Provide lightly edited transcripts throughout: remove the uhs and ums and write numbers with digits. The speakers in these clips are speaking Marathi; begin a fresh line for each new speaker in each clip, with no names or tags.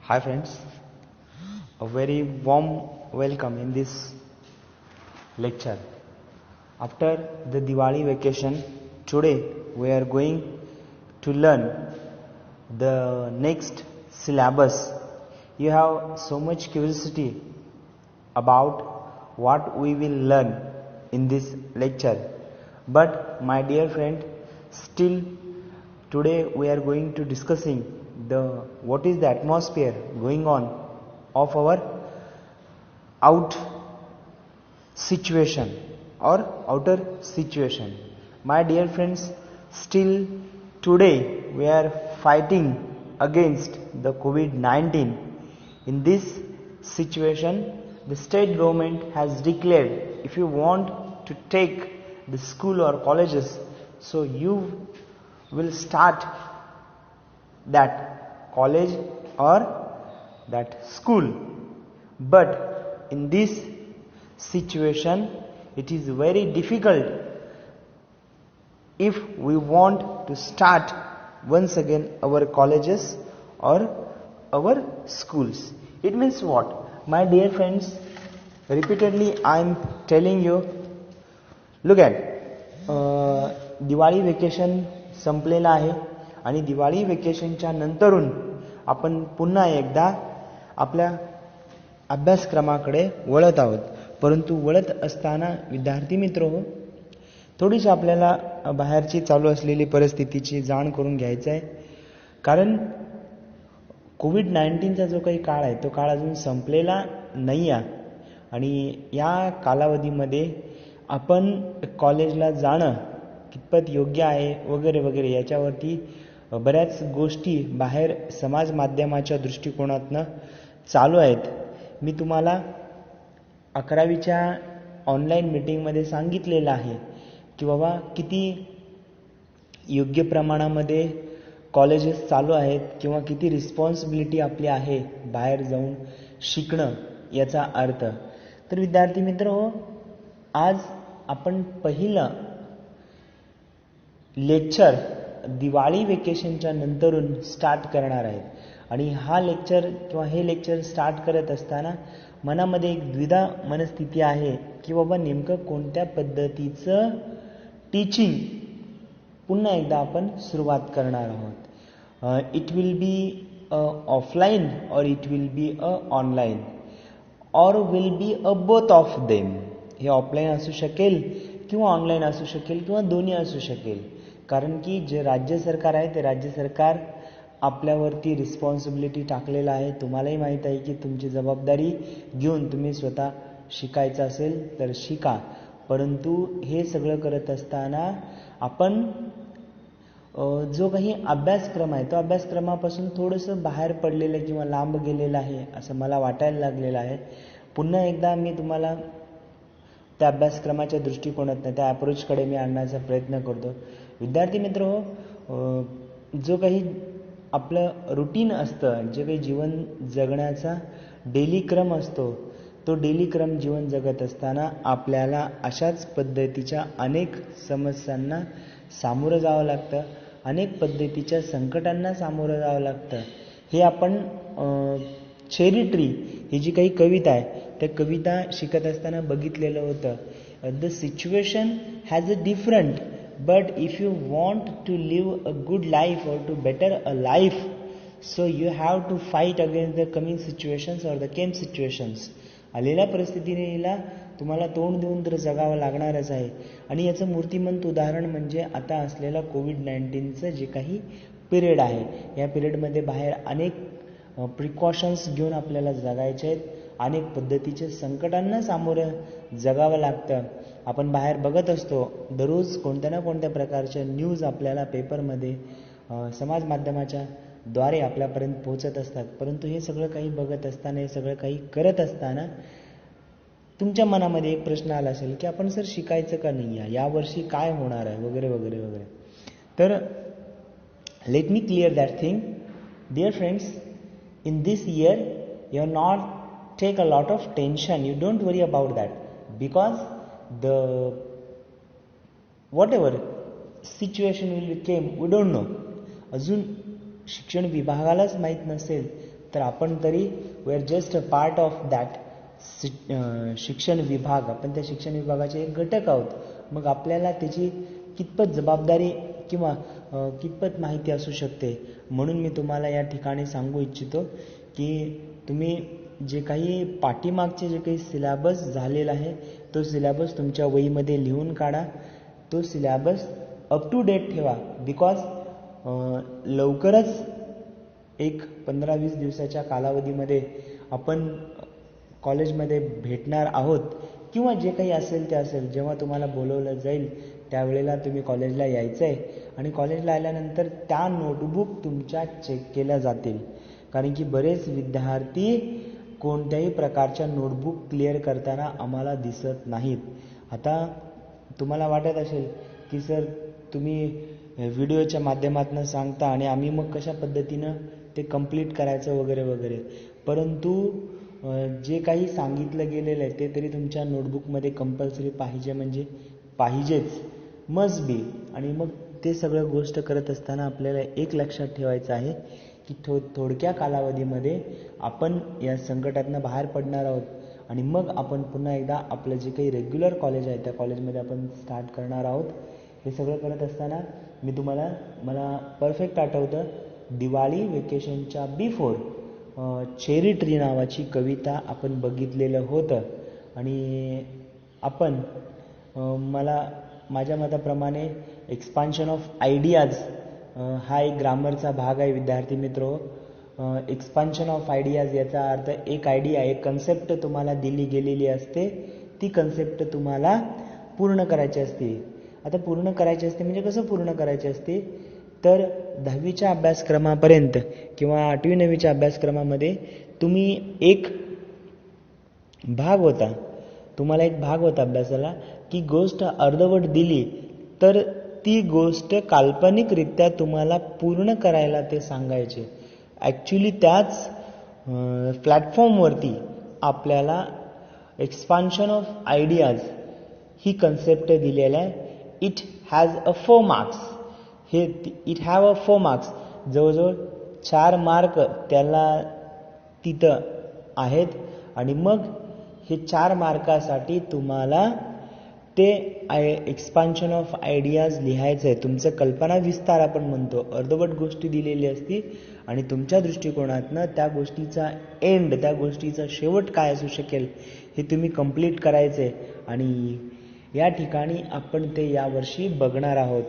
Hi friends, a very warm welcome in this lecture. After the Diwali vacation, today we are going to learn the next syllabus. You have so much curiosity about what we will learn in this lecture. But my dear friend, still today we are going to discussing what is the atmosphere going on of our out situation or outer situation. My dear friends, still today we are fighting against the COVID-19. In this situation, the state government has declared if you want to take the school or colleges, so you will start that college or that school. But in this situation, it is very difficult if we want to start once again our colleges or our schools. It means what? My dear friends, repeatedly I am telling you, look at Diwali vacation संपलेला आहे आणि दिवाळी वेकेशनच्या नंतरून आपण पुन्हा एकदा आपल्या अभ्यासक्रमाकडे वळत आहोत. परंतु वळत असताना विद्यार्थी मित्र हो, थोडीशी आपल्याला बाहेरची चालू असलेली परिस्थितीची जाण करून घ्यायचं आहे. कारण कोविड-19चा जो काही काळ आहे तो काळ अजून संपलेला नाही आहे आणि या कालावधीमध्ये आपण कॉलेजला जाणं कितपत योग्य आहे वगैरे वगैरे याच्यावरती बऱ्याच गोष्टी बाहेर समाज माध्यमाच्या दृष्टिकोनातनं चालू आहेत. मी तुम्हाला 11वीच्या ऑनलाईन मीटिंगमध्ये सांगितलेलं आहे की बाबा किती योग्य प्रमाणामध्ये कॉलेजेस चालू आहेत किंवा किती रिस्पॉन्सिबिलिटी आपली आहे बाहेर जाऊन शिकणं याचा अर्थ. तर विद्यार्थी मित्र हो, आज आपण पहिलं लेक्चर दिवाळी वेकेशनच्या नंतरून स्टार्ट करणार आहेत आणि हा लेक्चर किंवा हे लेक्चर स्टार्ट करत असताना मनामध्ये एक द्विधा मनस्थिती आहे की बाबा नेमकं कोणत्या पद्धतीचं टीचिंग पुन्हा एकदा आपण सुरुवात करणार आहोत. इट विल बी ऑफलाईन और इट विल बी ऑनलाईन और will be both of them. हे ऑफलाईन असू शकेल किंवा ऑनलाईन असू शकेल किंवा दोन्ही असू शकेल. कारण की जे राज्य सरकार आहे ते राज्य सरकार आपल्यावरती रिस्पॉन्सिबिलिटी टाकलेलं आहे. तुम्हालाही माहीत आहे की तुमची जबाबदारी घेऊन तुम्ही स्वतः शिकायचं असेल तर शिका. परंतु हे सगळं करत असताना आपण जो काही अभ्यासक्रम आहे तो अभ्यासक्रमापासून थोडंसं बाहेर पडलेलं किंवा लांब गेलेलं आहे असं मला वाटायला लागलेलं आहे. पुन्हा एकदा मी तुम्हाला त्या अभ्यासक्रमाच्या दृष्टिकोनातून त्या अप्रोचकडे मी आणण्याचा प्रयत्न करतो. विद्यार्थी मित्र हो, जो काही आपलं रुटीन असतं, जे काही जीवन जगण्याचा डेली क्रम असतो, तो डेली क्रम जीवन जगत असताना आपल्याला अशाच पद्धतीच्या अनेक समस्यांना सामोरं जावं लागतं, अनेक पद्धतीच्या संकटांना सामोरं जावं लागतं. हे आपण चेरी ट्री ही जी काही कविता आहे त्या कविता शिकत असताना बघितलेलं होतं. The situation has a different but if you want to live a good life or to better a life, so you have to fight against the coming situations or the came situations. आलेल्या परिस्थितीला तुम्हाला तोंड देऊन तर जगावं लागणारच आहे. आणि याचं मूर्तिमंत उदाहरण म्हणजे आता असलेला कोविड-19चं जे काही पिरियड आहे, या पिरियडमध्ये बाहेर अनेक प्रिकॉशन्स घेऊन आपल्याला जगायचे आहेत, अनेक पद्धतीच्या संकटांना सामोरं जगावं लागतं. आपण बाहेर बघत असतो दररोज कोणत्या ना कोणत्या प्रकारच्या न्यूज आपल्याला पेपरमध्ये समाज माध्यमाच्या द्वारे आपल्यापर्यंत पोहोचत असतात. परंतु हे सगळं काही बघत असताना, हे सगळं काही करत असताना तुमच्या मनामध्ये एक प्रश्न आला असेल की आपण सर शिकायचं का नाही आहे, यावर्षी काय होणार आहे वगैरे वगैरे वगैरे. तर let me clear that thing. Dear friends, in this year you are not take a lot of tension, you don't worry about that, because the whatever situation will came we don't know. अजून शिक्षण विभागालाच माहीत नसेल तर आपण तरी we are just a part of that शिक्षण विभाग, आपण त्या शिक्षण विभागाचे एक घटक आहोत. मग आपल्याला त्याची कितपत जबाबदारी किंवा कितपत माहिती असू शकते. म्हणून मी तुम्हाला या ठिकाणी सांगू इच्छितो की तुम्ही जे काही पाठीमागचे जे काही सिलेबस झालेला आहे तो सिलेबस तुमच्या वहीमध्ये लिहून काढा. तो सिलेबस अप टू डेट ठेवा. बिकॉज लवकरच एक 15-20 दिवसाच्या कालावधीमध्ये आपण कॉलेजमध्ये भेटणार आहोत किंवा जे काही असेल ते असेल. जेव्हा तुम्हाला बोलवलं जाईल त्यावेळेला तुम्ही कॉलेजला यायचं आहे आणि कॉलेजला आल्यानंतर त्या नोटबुक तुमच्या चेक केल्या जातील. कारण की बरेच विद्यार्थी कोणत्याही प्रकारच्या नोटबुक क्लिअर करताना आम्हाला दिसत नाहीत. आता तुम्हाला वाटत असेल की सर तुम्ही व्हिडिओच्या माध्यमातून सांगता आणि आम्ही मग कशा पद्धतीनं ते कंप्लीट करायचं वगैरे वगैरे. परंतु जे काही सांगितलं गेलेलं आहे ते तरी तुमच्या नोटबुकमध्ये कंपल्सरी पाहिजे म्हणजे पाहिजेच, मस्ट बी. आणि मग ते सगळं गोष्ट करत असताना आपल्याला एक लक्षात ठेवायचं आहे की थोडक्या कालावधीमध्ये आपण या संकटातनं बाहेर पडणार आहोत आणि मग आपण पुन्हा एकदा आपलं जे काही रेग्युलर कॉलेज आहे त्या कॉलेजमध्ये आपण स्टार्ट करणार आहोत. हे सगळं करत असताना मला परफेक्ट आठवतं दिवाळी वेकेशनच्या बिफोर चेरी ट्री नावाची कविता आपण बघितलेलं होतं. आणि आपण माझ्या मताप्रमाणे एक्सपान्शन ऑफ आयडियाज हा एक ग्रामरचा भाग आहे विद्यार्थी मित्र. एक्सपान्शन ऑफ आयडियाज याचा अर्थ एक आयडिया, एक कन्सेप्ट तुम्हाला दिली गेलेली असते, ती कन्सेप्ट तुम्हाला पूर्ण करायची असते. आता पूर्ण करायची असते म्हणजे कसं पूर्ण करायची असते तर 10वीच्या अभ्यासक्रमापर्यंत किंवा 8वी-9वीच्या अभ्यासक्रमामध्ये तुम्ही एक भाग होता, तुम्हाला एक भाग होता अभ्यासाला की गोष्ट अर्धवट दिली तर ती गोष्ट काल्पनिकरित्या तुम्हाला पूर्ण करायला ते सांगायचे. ॲक्च्युली त्याच प्लॅटफॉर्मवरती आपल्याला expansion of ideas he concept दिलेला आहे. It has a 4 marks. It have a 4 marks. जवळजवळ 4 मार्क त्याला तिथं आहेत आणि मग हे 4 मार्कासाठी तुम्हाला ते एक्सपान्शन ऑफ आयडियाज लिहायचं आहे. तुमचं कल्पना विस्तार आपण म्हणतो. अर्धवट गोष्टी दिलेली असती आणि तुमच्या दृष्टिकोनातनं त्या गोष्टीचा एंड, त्या गोष्टीचा शेवट काय असू शकेल हे तुम्ही कंप्लीट करायचे. आणि या ठिकाणी आपण ते यावर्षी बघणार आहोत.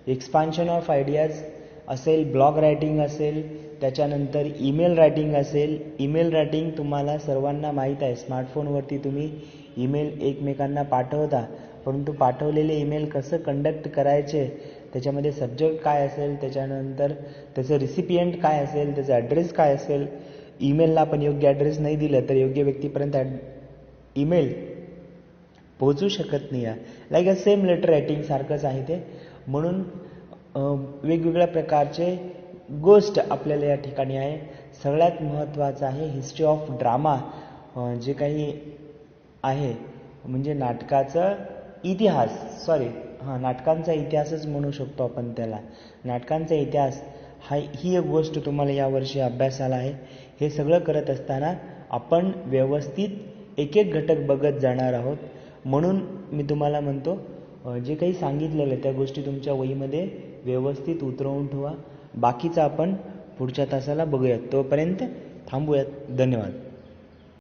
एक्सपान्शन ऑफ आयडियाज असेल, ब्लॉग रायटिंग असेल, त्याच्यानंतर ईमेल रायटिंग असेल. ईमेल रायटिंग तुम्हाला सर्वांना माहीत आहे, स्मार्टफोनवरती तुम्ही ईमेल एकमेकांना पाठवता, परंतु पाठवलेले ईमेल कसं कंडक्ट करायचे, त्याच्यामध्ये सब्जेक्ट काय असेल, त्याच्यानंतर त्याचं रिसिपियंट काय असेल, त्याचा ॲड्रेस काय असेल. ईमेलला आपण योग्य ॲड्रेस नाही दिलं तर योग्य व्यक्तीपर्यंत ईमेल पोहोचू शकत नाही आहे. Like a same letter writing सारखंच आहे ते. म्हणून वेगवेगळ्या प्रकारचे गोष्ट आपल्याला या ठिकाणी आहे. सगळ्यात महत्त्वाचं आहे हिस्ट्री ऑफ ड्रामा, जे काही आहे म्हणजे नाटकाचा इतिहास, नाटकांचा इतिहासच म्हणू शकतो आपण त्याला. नाटकांचा इतिहास ही एक गोष्ट तुम्हाला यावर्षी अभ्यासाला आहे. हे सगळं करत असताना आपण व्यवस्थित एक एक घटक बघत जाणार आहोत. म्हणून मी तुम्हाला म्हणतो जे काही सांगितलेलं आहे त्या गोष्टी तुमच्या वहीमध्ये व्यवस्थित उतरवून ठेवा. बाकीचं आपण पुढच्या तासाला बघूयात. तोपर्यंत थांबूयात. धन्यवाद.